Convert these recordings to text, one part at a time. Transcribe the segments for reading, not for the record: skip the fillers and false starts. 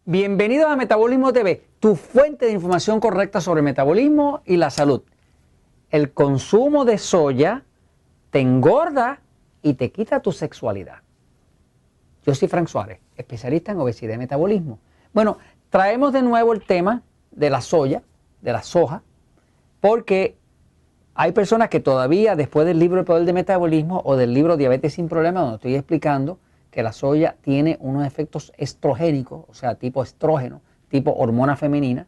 Bienvenidos a Metabolismo TV, tu fuente de información correcta sobre el metabolismo y la salud. El consumo de soya te engorda y te quita tu sexualidad. Yo soy Frank Suárez, especialista en obesidad y metabolismo. Bueno, traemos de nuevo el tema de la soya, de la soja, porque hay personas que todavía, después del libro El Poder del Metabolismo o del libro Diabetes sin Problemas, donde estoy explicando que la soya tiene unos efectos estrogénicos, o sea, tipo estrógeno, tipo hormona femenina,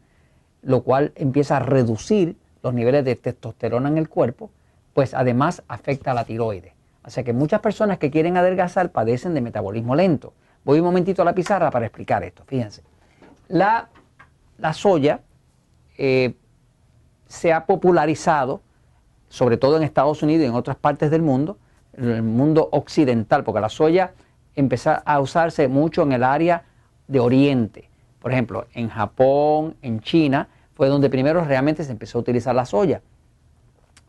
lo cual empieza a reducir los niveles de testosterona en el cuerpo, pues además afecta a la tiroides. O sea que muchas personas que quieren adelgazar padecen de metabolismo lento. Voy un momentito a la pizarra para explicar esto. Fíjense, la soya se ha popularizado, sobre todo en Estados Unidos y en otras partes del mundo, en el mundo occidental, porque la soya empezó a usarse mucho en el área de Oriente. Por ejemplo, en Japón, en China, fue donde primero realmente se empezó a utilizar la soya.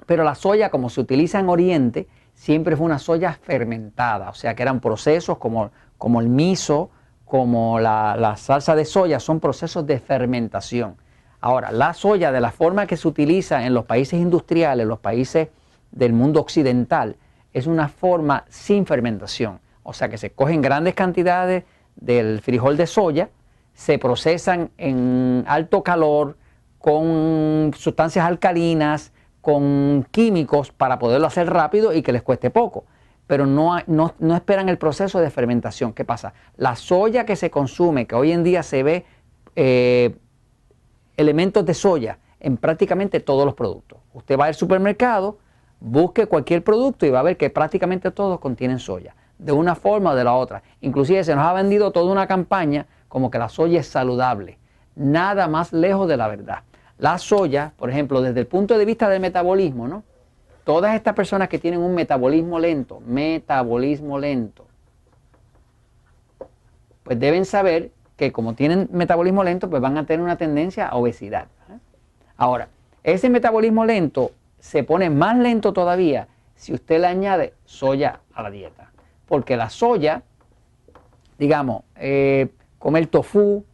Pero la soya, como se utiliza en Oriente, siempre fue una soya fermentada, o sea que eran procesos como el miso, como la salsa de soya, son procesos de fermentación. Ahora, la soya, de la forma que se utiliza en los países industriales, los países del mundo occidental, es una forma sin fermentación. O sea que se cogen grandes cantidades del frijol de soya, se procesan en alto calor, con sustancias alcalinas, con químicos para poderlo hacer rápido y que les cueste poco. Pero no esperan el proceso de fermentación. ¿Qué pasa? La soya que se consume, que hoy en día se ve elementos de soya en prácticamente todos los productos. Usted va al supermercado, busque cualquier producto y va a ver que prácticamente todos contienen soya, de una forma o de la otra. Inclusive se nos ha vendido toda una campaña como que la soya es saludable. Nada más lejos de la verdad. La soya, por ejemplo, desde el punto de vista del metabolismo, ¿no? Todas estas personas que tienen un metabolismo lento, pues deben saber que como tienen metabolismo lento, pues van a tener una tendencia a obesidad. Ahora, ese metabolismo lento se pone más lento todavía si usted le añade soya a la dieta. Porque la soya, digamos, comer tofu,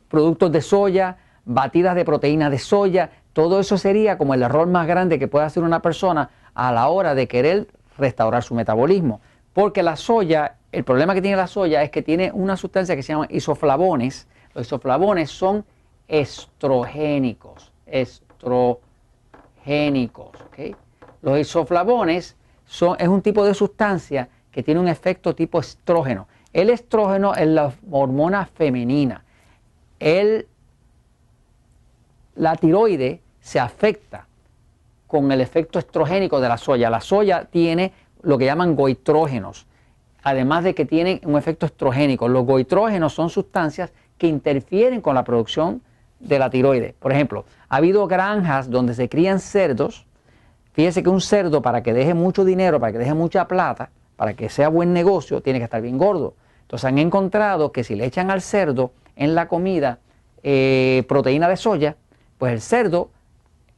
productos de soya, batidas de proteínas de soya, todo eso sería como el error más grande que puede hacer una persona a la hora de querer restaurar su metabolismo. Porque la soya, el problema que tiene la soya es que tiene una sustancia que se llama isoflavones. Los isoflavones son estrogénicos, ¿okay? Los isoflavones es un tipo de sustancia que tiene un efecto tipo estrógeno. El estrógeno es la hormona femenina. La tiroides se afecta con el efecto estrogénico de la soya. La soya tiene lo que llaman goitrógenos, además de que tienen un efecto estrogénico. Los goitrógenos son sustancias que interfieren con la producción de la tiroides. Por ejemplo, ha habido granjas donde se crían cerdos. Fíjese que un cerdo, para que deje mucho dinero, para que deje mucha plata, para que sea buen negocio, tiene que estar bien gordo. Entonces han encontrado que si le echan al cerdo en la comida proteína de soya, pues el cerdo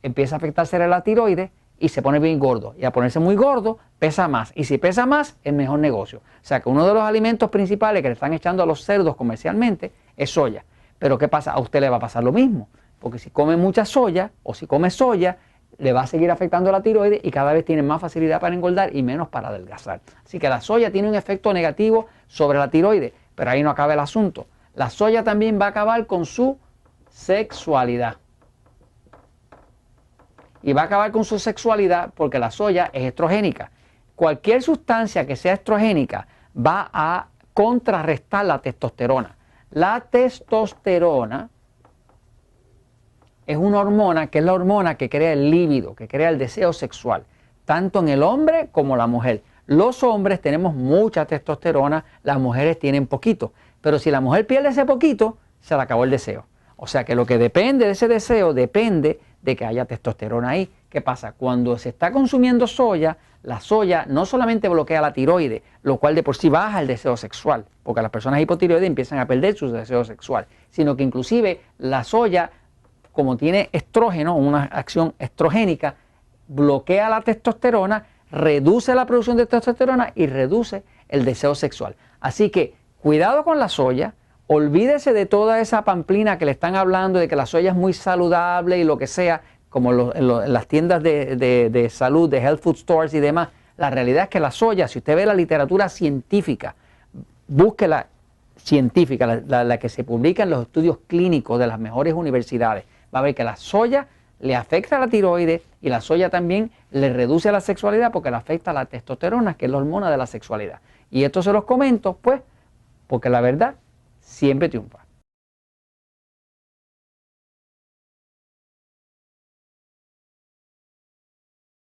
empieza a afectarse a la tiroides y se pone bien gordo. Y al ponerse muy gordo, pesa más. Y si pesa más, es mejor negocio. O sea que uno de los alimentos principales que le están echando a los cerdos comercialmente es soya. Pero ¿qué pasa? A usted le va a pasar lo mismo. Porque si come mucha soya o si come soya, le va a seguir afectando la tiroides y cada vez tiene más facilidad para engordar y menos para adelgazar. Así que la soya tiene un efecto negativo sobre la tiroides, pero ahí no acaba el asunto. La soya también va a acabar con su sexualidad. Y va a acabar con su sexualidad porque la soya es estrogénica. Cualquier sustancia que sea estrogénica va a contrarrestar la testosterona. La testosterona es una hormona que es la hormona que crea el líbido, que crea el deseo sexual, tanto en el hombre como la mujer. Los hombres tenemos mucha testosterona, las mujeres tienen poquito. Pero si la mujer pierde ese poquito, se le acabó el deseo. O sea que lo que depende de ese deseo depende de que haya testosterona ahí. ¿Qué pasa? Cuando se está consumiendo soya, la soya no solamente bloquea la tiroides, lo cual de por sí baja el deseo sexual, porque las personas hipotiroides empiezan a perder su deseo sexual, sino que inclusive la soya, como tiene estrógeno, una acción estrogénica, bloquea la testosterona, reduce la producción de testosterona y reduce el deseo sexual. Así que cuidado con la soya. olvídese de toda esa pamplina que le están hablando de que la soya es muy saludable y lo que sea, como en las tiendas de salud, de health food stores y demás. La realidad es que la soya, si usted ve la literatura científica, busque la científica, la que se publica en los estudios clínicos de las mejores universidades, va a ver que la soya le afecta a la tiroides y la soya también le reduce la sexualidad porque le afecta a la testosterona, que es la hormona de la sexualidad. Y esto se los comento, pues, porque la verdad siempre triunfa.